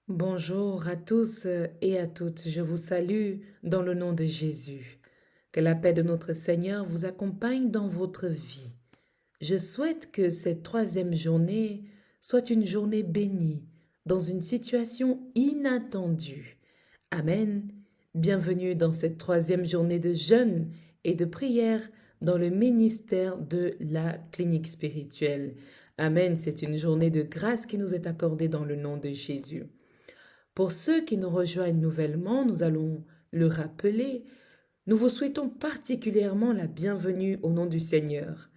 Bonjour à tous et à toutes, je vous salue dans le nom de Jésus. Que la paix de notre Seigneur vous accompagne dans votre vie. Je souhaite que cette troisième journée soit une journée bénie, dans une situation inattendue. Amen. Bienvenue dans cette troisième journée de jeûne et de prière dans le ministère de la clinique spirituelle. Amen. C'est une journée de grâce qui nous est accordée dans le nom de Jésus. Pour ceux qui nous rejoignent nouvellement, nous allons le rappeler, nous vous souhaitons particulièrement la bienvenue au nom du Seigneur.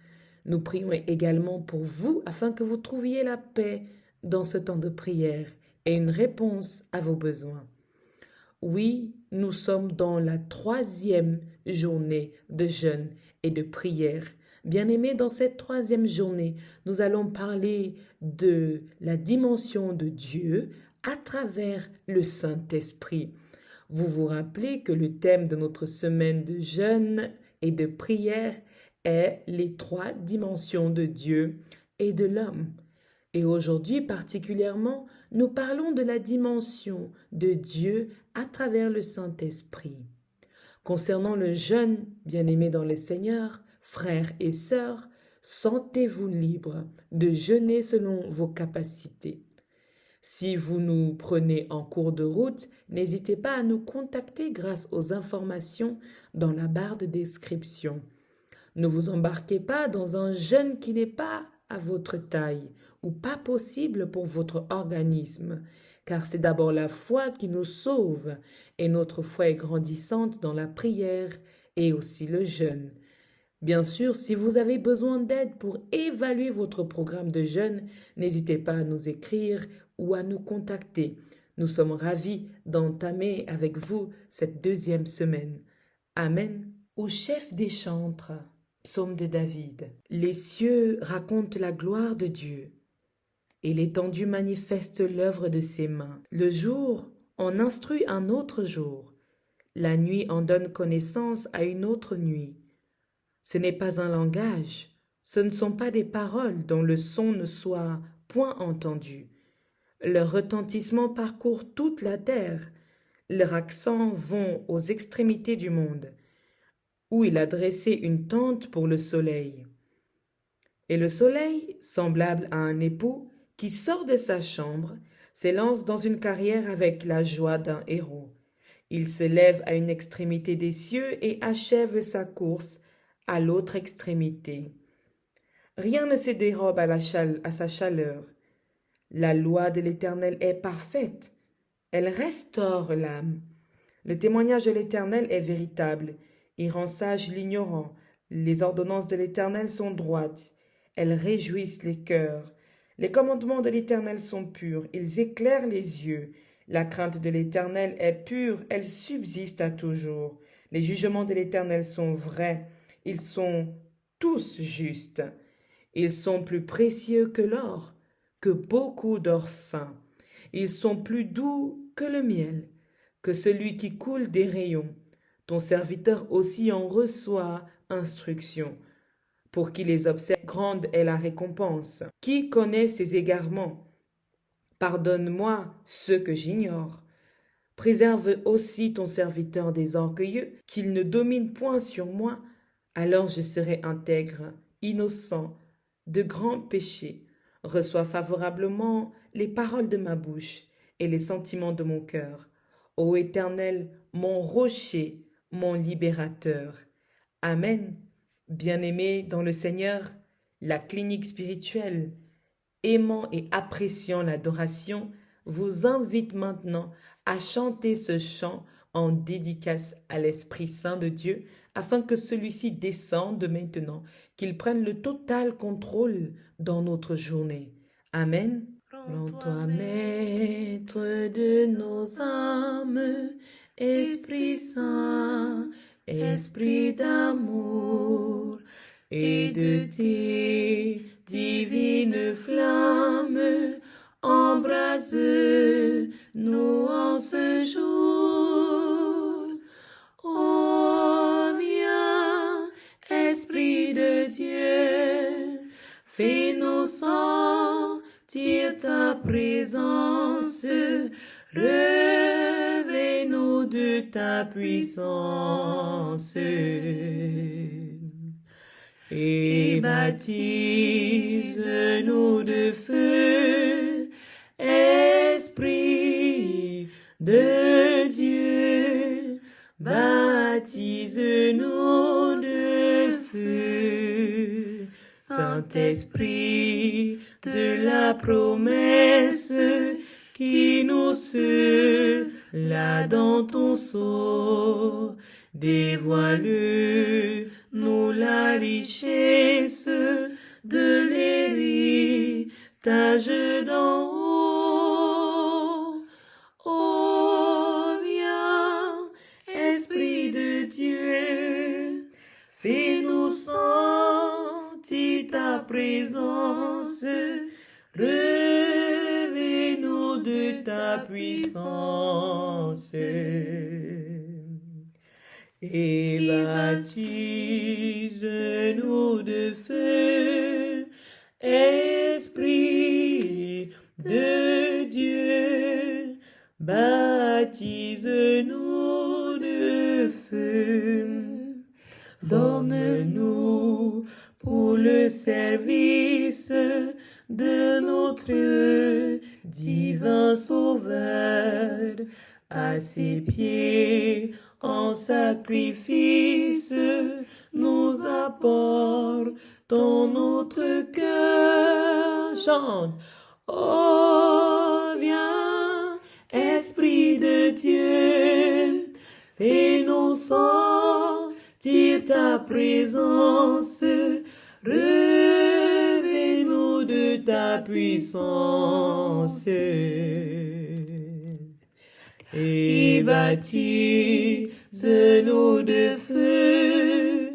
Nous prions également pour vous afin que vous trouviez la paix dans ce temps de prière et une réponse à vos besoins. Oui, nous sommes dans la troisième journée de jeûne et de prière. Bien-aimés, dans cette troisième journée, nous allons parler de la dimension de Dieu à travers le Saint-Esprit. Vous vous rappelez que le thème de notre semaine de jeûne et de prière est les trois dimensions de Dieu et de l'homme. Et aujourd'hui particulièrement, nous parlons de la dimension de Dieu à travers le Saint-Esprit. Concernant le jeûne, bien-aimés dans le Seigneur, frères et sœurs, sentez-vous libres de jeûner selon vos capacités. Si vous nous prenez en cours de route, n'hésitez pas à nous contacter grâce aux informations dans la barre de description. Ne vous embarquez pas dans un jeûne qui n'est pas à votre taille ou pas possible pour votre organisme, car c'est d'abord la foi qui nous sauve et notre foi est grandissante dans la prière et aussi le jeûne. Bien sûr, si vous avez besoin d'aide pour évaluer votre programme de jeûne, n'hésitez pas à nous écrire ou à nous contacter. Nous sommes ravis d'entamer avec vous cette deuxième semaine. Amen. Au chef des chantres, psaume de David. Les cieux racontent la gloire de Dieu et l'étendue manifeste l'œuvre de ses mains. Le jour en instruit un autre jour. La nuit en donne connaissance à une autre nuit. Ce n'est pas un langage, ce ne sont pas des paroles dont le son ne soit point entendu. Leur retentissement parcourt toute la terre, leurs accents vont aux extrémités du monde, où il a dressé une tente pour le soleil. Et le soleil, semblable à un époux qui sort de sa chambre, s'élance dans une carrière avec la joie d'un héros. Il se lève à une extrémité des cieux et achève sa course à l'autre extrémité. Rien ne se dérobe à sa chaleur. La loi de l'Éternel est parfaite. Elle restaure l'âme. Le témoignage de l'Éternel est véritable. Il rend sage l'ignorant. Les ordonnances de l'Éternel sont droites. Elles réjouissent les cœurs. Les commandements de l'Éternel sont purs. Ils éclairent les yeux. La crainte de l'Éternel est pure. Elle subsiste à toujours. Les jugements de l'Éternel sont vrais. Ils sont tous justes. Ils sont plus précieux que l'or, que beaucoup d'or fin. Ils sont plus doux que le miel, que celui qui coule des rayons. Ton serviteur aussi en reçoit instruction. Pour qui les observe, grande est la récompense. Qui connaît ses égarements? Pardonne-moi ceux que j'ignore. Préserve aussi ton serviteur des orgueilleux, qu'il ne domine point sur moi. Alors je serai intègre, innocent, de grands péchés. Reçois favorablement les paroles de ma bouche et les sentiments de mon cœur. Ô Éternel, mon rocher, mon libérateur. Amen. Bien-aimés dans le Seigneur, la clinique spirituelle, aimant et appréciant l'adoration, vous invite maintenant à chanter ce chant en dédicace à l'Esprit Saint de Dieu, afin que celui-ci descende maintenant, qu'il prenne le total contrôle dans notre journée. Amen. Rends-toi maître de nos âmes, Esprit Saint, Esprit d'amour, et de tes divines flammes, embrase-nous en ce jour. Oh, viens, Esprit de Dieu, fais-nous sentir ta présence, revêt-nous de ta puissance et baptise-nous de feu, Esprit de Dieu, baptise-nous de feu, Saint-Esprit de la promesse qui nous là dans ton sceau, dévoile-nous la richesse de l'héritage d'en haut. Oh, viens, Esprit de Dieu, fais-nous sentir ta présence, revêt-nous de ta puissance et baptise-nous de feu, Esprit de Dieu, baptise-nous de feu. Donne-nous pour le service de notre divin Sauveur, à ses pieds en sacrifice, nous apportons notre cœur. Chante. Oh, viens, Esprit de Dieu, fais-nous sentir ta présence, revêt-nous de ta puissance et baptise-nous de feu,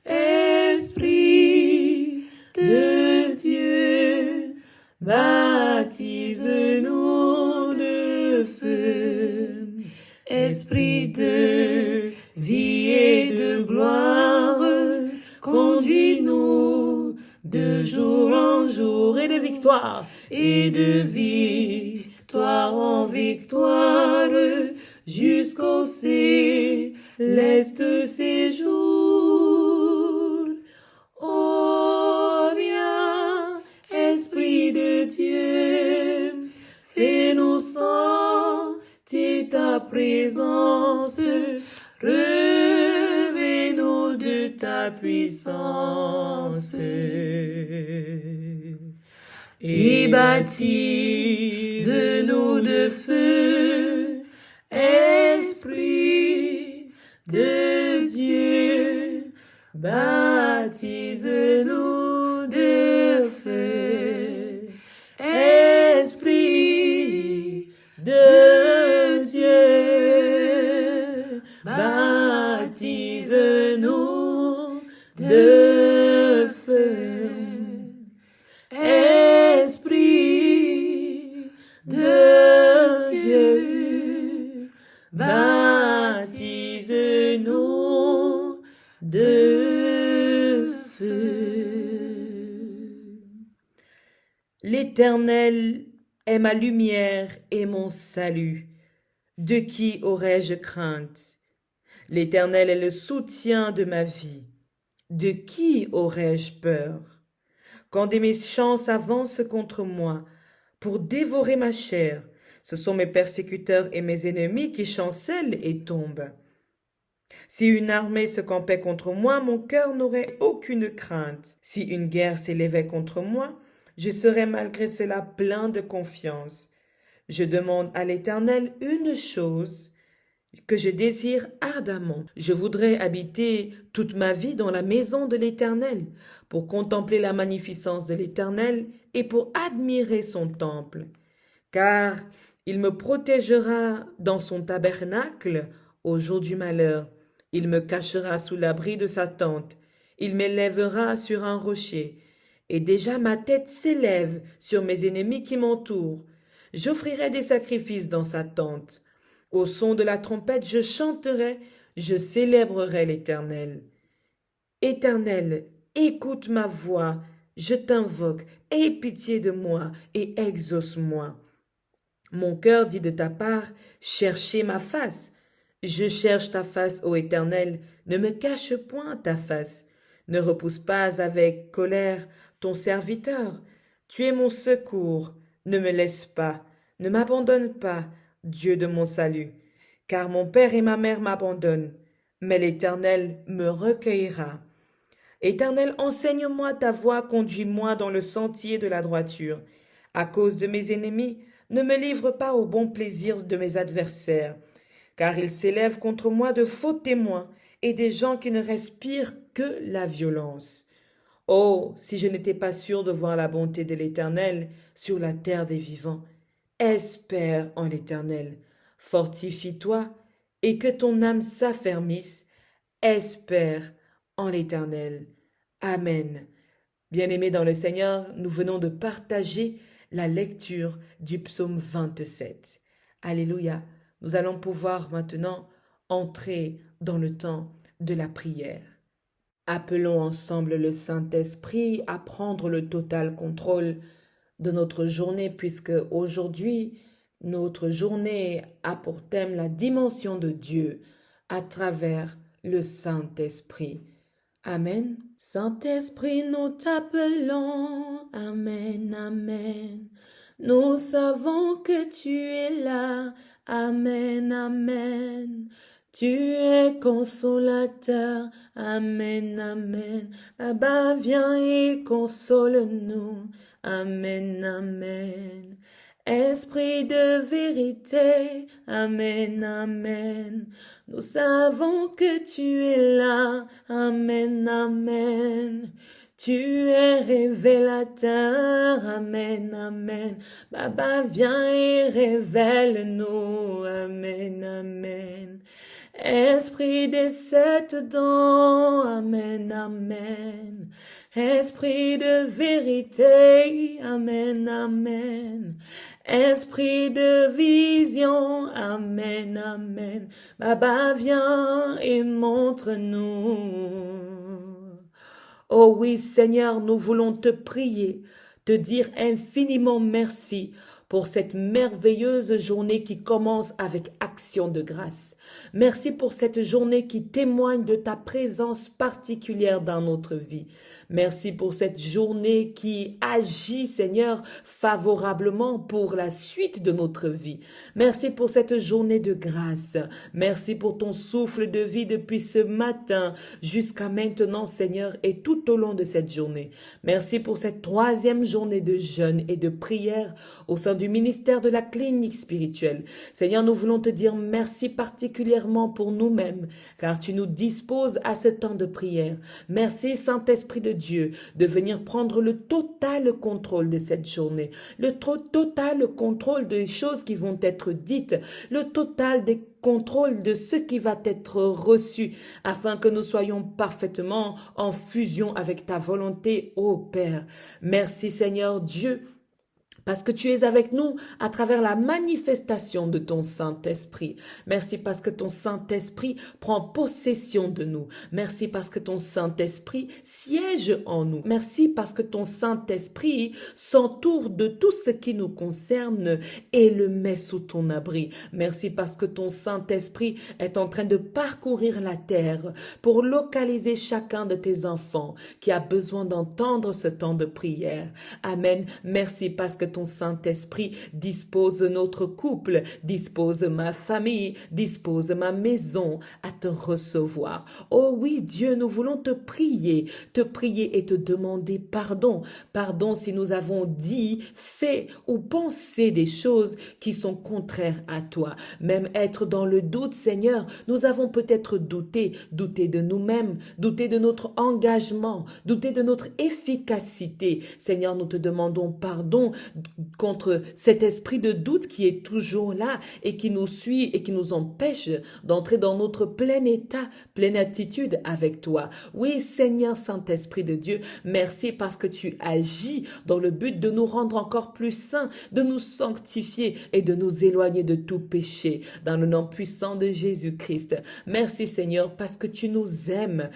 Esprit de Dieu, baptise-nous de feu, Esprit de vie et de gloire, conduis-nous de jour en jour et de victoire en victoire, jusqu'au céleste séjour. Oh, viens, Esprit de Dieu, fais-nous sentir ta présence, revêt-nous de ta puissance et baptise-nous de feu, Esprit de Dieu, baptise-nous de feu, Esprit de Dieu, baptise-nous de feu, Esprit de Dieu, baptise-nous de feu. L'Éternel est ma lumière et mon salut. De qui aurais-je crainte? L'Éternel est le soutien de ma vie. De qui aurais-je peur? Quand des méchants s'avancent contre moi pour dévorer ma chair, ce sont mes persécuteurs et mes ennemis qui chancellent et tombent. Si une armée se campait contre moi, mon cœur n'aurait aucune crainte. Si une guerre s'élevait contre moi, je serais malgré cela plein de confiance. Je demande à l'Éternel une chose que je désire ardemment. Je voudrais habiter toute ma vie dans la maison de l'Éternel, pour contempler la magnificence de l'Éternel et pour admirer son temple. Car il me protégera dans son tabernacle au jour du malheur. Il me cachera sous l'abri de sa tente. Il m'élèvera sur un rocher. Et déjà ma tête s'élève sur mes ennemis qui m'entourent. J'offrirai des sacrifices dans sa tente. Au son de la trompette, je chanterai, je célébrerai l'Éternel. Éternel, écoute ma voix, je t'invoque, aie pitié de moi et exauce-moi. Mon cœur dit de ta part, cherchez ma face. Je cherche ta face, ô Éternel, ne me cache point ta face. Ne repousse pas avec colère ton serviteur. Tu es mon secours, ne me laisse pas, ne m'abandonne pas, Dieu de mon salut. Car mon père et ma mère m'abandonnent, mais l'Éternel me recueillera. Éternel, enseigne-moi ta voie, conduis-moi dans le sentier de la droiture. À cause de mes ennemis, ne me livre pas au bon plaisir de mes adversaires, car ils s'élèvent contre moi de faux témoins et des gens qui ne respirent que la violence. Oh, si je n'étais pas sûr de voir la bonté de l'Éternel sur la terre des vivants, espère en l'Éternel, fortifie-toi et que ton âme s'affermisse, espère en l'Éternel. Amen. Bien-aimés dans le Seigneur, nous venons de partager la lecture du psaume 27. Alléluia. Nous allons pouvoir maintenant entrer dans le temps de la prière. Appelons ensemble le Saint-Esprit à prendre le total contrôle de notre journée, puisque aujourd'hui, notre journée a pour thème la dimension de Dieu à travers le Saint-Esprit. Amen. Saint-Esprit, nous t'appelons. Amen, amen. Nous savons que tu es là. Amen, amen. Tu es consolateur. Amen, amen. Baba, viens et console-nous. Amen, amen. Esprit de vérité, amen, amen. Nous savons que tu es là, amen, amen. Tu es révélateur, amen, amen. Baba, viens et révèle-nous, amen, amen. Esprit des 7 dons, amen, amen. Esprit de vérité, amen, amen. Esprit de vision, amen, amen. Baba, viens et montre-nous. Oh oui, Seigneur, nous voulons te prier, te dire infiniment merci pour cette merveilleuse journée qui commence avec action de grâce. Merci pour cette journée qui témoigne de ta présence particulière dans notre vie. Merci pour cette journée qui agit, Seigneur, favorablement pour la suite de notre vie. Merci pour cette journée de grâce. Merci pour ton souffle de vie depuis ce matin jusqu'à maintenant, Seigneur, et tout au long de cette journée. Merci pour cette 3e journée de jeûne et de prière au sein du ministère de la clinique spirituelle. Seigneur, nous voulons te dire merci particulièrement pour nous-mêmes, car tu nous disposes à ce temps de prière. Merci, Saint-Esprit de Dieu, de venir prendre le total contrôle de cette journée, le total contrôle des choses qui vont être dites, le total des contrôle de ce qui va être reçu, afin que nous soyons parfaitement en fusion avec ta volonté, ô Père. Merci Seigneur Dieu, parce que tu es avec nous à travers la manifestation de ton Saint-Esprit. Merci parce que ton Saint-Esprit prend possession de nous. Merci parce que ton Saint-Esprit siège en nous. Merci parce que ton Saint-Esprit s'entoure de tout ce qui nous concerne et le met sous ton abri. Merci parce que ton Saint-Esprit est en train de parcourir la terre pour localiser chacun de tes enfants qui a besoin d'entendre ce temps de prière. Amen. Merci parce que ton Saint-Esprit dispose notre couple, dispose ma famille, dispose ma maison à te recevoir. Oh oui, Dieu, nous voulons te prier et te demander pardon. Pardon si nous avons dit, fait ou pensé des choses qui sont contraires à toi. Même être dans le doute, Seigneur, nous avons peut-être douté de nous-mêmes, douté de notre engagement, douté de notre efficacité. Seigneur, nous te demandons pardon contre cet esprit de doute qui est toujours là et qui nous suit et qui nous empêche d'entrer dans notre plein état, pleine attitude avec toi. Oui, Seigneur Saint-Esprit de Dieu, merci parce que tu agis dans le but de nous rendre encore plus saints, de nous sanctifier et de nous éloigner de tout péché dans le nom puissant de Jésus-Christ. Merci Seigneur parce que tu nous aimes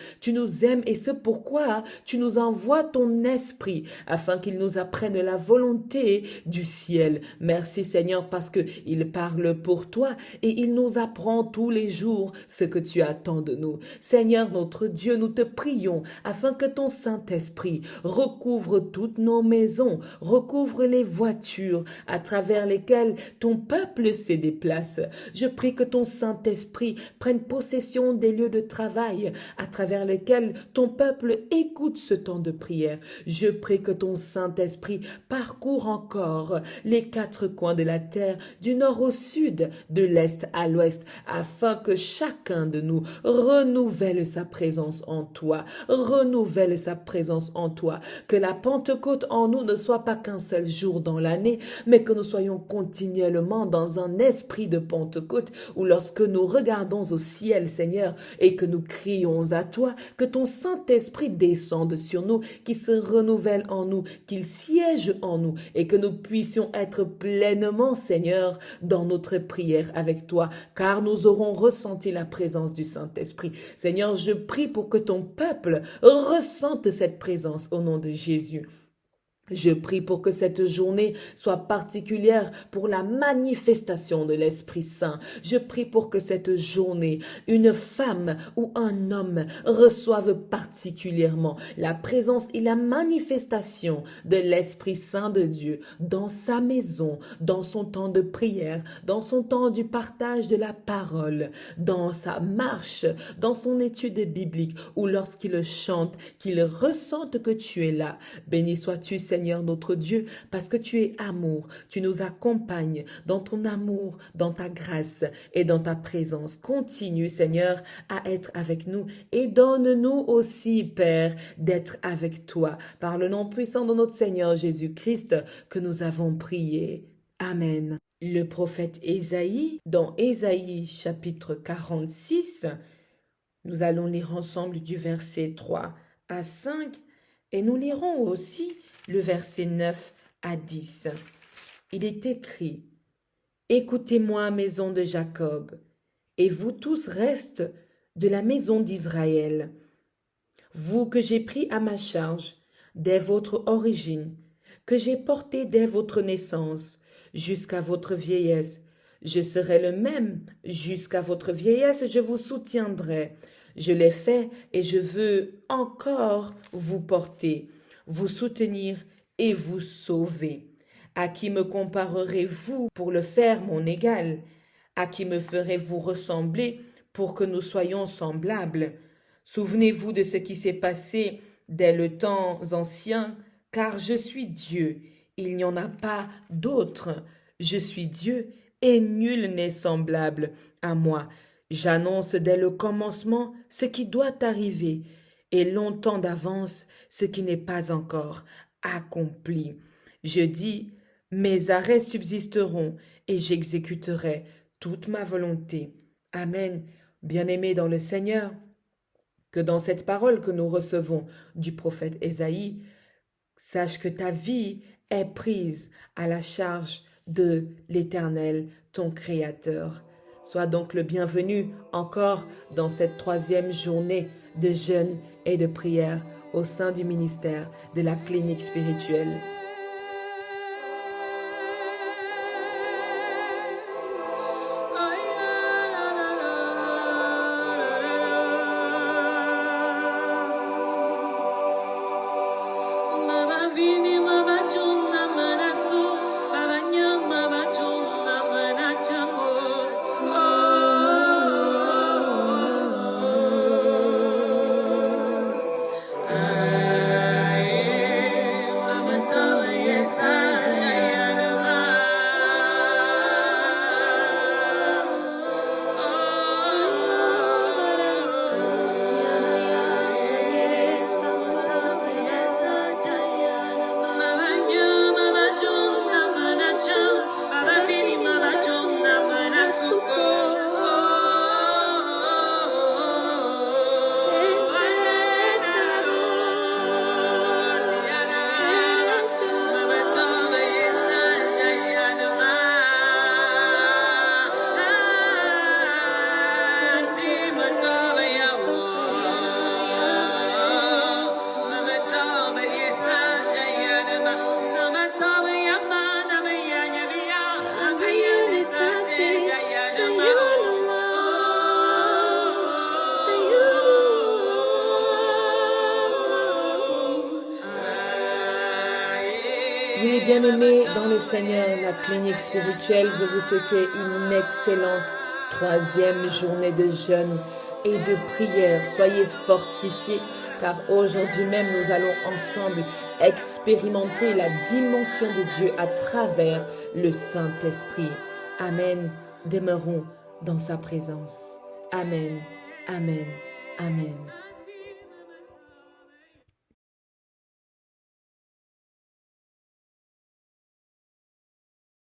et c'est pourquoi tu nous envoies ton esprit afin qu'il nous apprenne la volonté envoyé du ciel. Merci Seigneur parce qu'il parle pour toi et il nous apprend tous les jours ce que tu attends de nous. Seigneur notre Dieu, nous te prions afin que ton Saint-Esprit recouvre toutes nos maisons, recouvre les voitures à travers lesquelles ton peuple se déplace. Je prie que ton Saint-Esprit prenne possession des lieux de travail à travers lesquels ton peuple écoute ce temps de prière. Je prie que ton Saint-Esprit parcourt encore les quatre coins de la terre, du nord au sud, de l'est à l'ouest, afin que chacun de nous renouvelle sa présence en toi, renouvelle sa présence en toi, que la Pentecôte en nous ne soit pas qu'un seul jour dans l'année, mais que nous soyons continuellement dans un esprit de Pentecôte, où lorsque nous regardons au ciel, Seigneur, et que nous crions à toi, que ton Saint-Esprit descende sur nous, qu'il se renouvelle en nous, qu'il siège en nous, et que nous puissions être pleinement, Seigneur, dans notre prière avec toi, car nous aurons ressenti la présence du Saint-Esprit. Seigneur, je prie pour que ton peuple ressente cette présence au nom de Jésus. Je prie pour que cette journée soit particulière pour la manifestation de l'Esprit Saint. Je prie pour que cette journée, une femme ou un homme reçoive particulièrement la présence et la manifestation de l'Esprit Saint de Dieu dans sa maison, dans son temps de prière, dans son temps du partage de la parole, dans sa marche, dans son étude biblique ou lorsqu'il chante, qu'il ressente que tu es là. Béni sois-tu, Seigneur notre Dieu, parce que tu es amour. Tu nous accompagnes dans ton amour, dans ta grâce et dans ta présence. Continue, Seigneur, à être avec nous et donne-nous aussi, Père, d'être avec toi. Par le nom puissant de notre Seigneur Jésus-Christ que nous avons prié. Amen. Le prophète Ésaïe, dans Ésaïe chapitre 46, nous allons lire ensemble du verset 3 à 5 et nous lirons aussi le verset 9 à 10. Il est écrit: « Écoutez-moi, maison de Jacob, et vous tous restes de la maison d'Israël, vous que j'ai pris à ma charge dès votre origine, que j'ai porté dès votre naissance, jusqu'à votre vieillesse. Je serai le même jusqu'à votre vieillesse, je vous soutiendrai. Je l'ai fait et je veux encore vous porter, vous soutenir et vous sauver. À qui me comparerez-vous pour le faire mon égal? À qui me ferez-vous ressembler pour que nous soyons semblables? Souvenez-vous de ce qui s'est passé dès le temps ancien, car je suis Dieu, il n'y en a pas d'autre. Je suis Dieu et nul n'est semblable à moi. J'annonce dès le commencement ce qui doit arriver, et longtemps d'avance ce qui n'est pas encore accompli. Je dis, mes arrêts subsisteront, et j'exécuterai toute ma volonté. Amen. Bien-aimés dans le Seigneur, que dans cette parole que nous recevons du prophète Ésaïe, sache que ta vie est prise à la charge de l'Éternel, ton Créateur. Sois donc le bienvenu encore dans cette troisième journée de jeûne et de prière au sein du ministère de la clinique spirituelle. Oui, bien-aimés dans le Seigneur, la clinique spirituelle veut vous souhaiter une excellente troisième journée de jeûne et de prière. Soyez fortifiés car aujourd'hui même nous allons ensemble expérimenter la dimension de Dieu à travers le Saint-Esprit. Amen. Demeurons dans sa présence. Amen. Amen. Amen.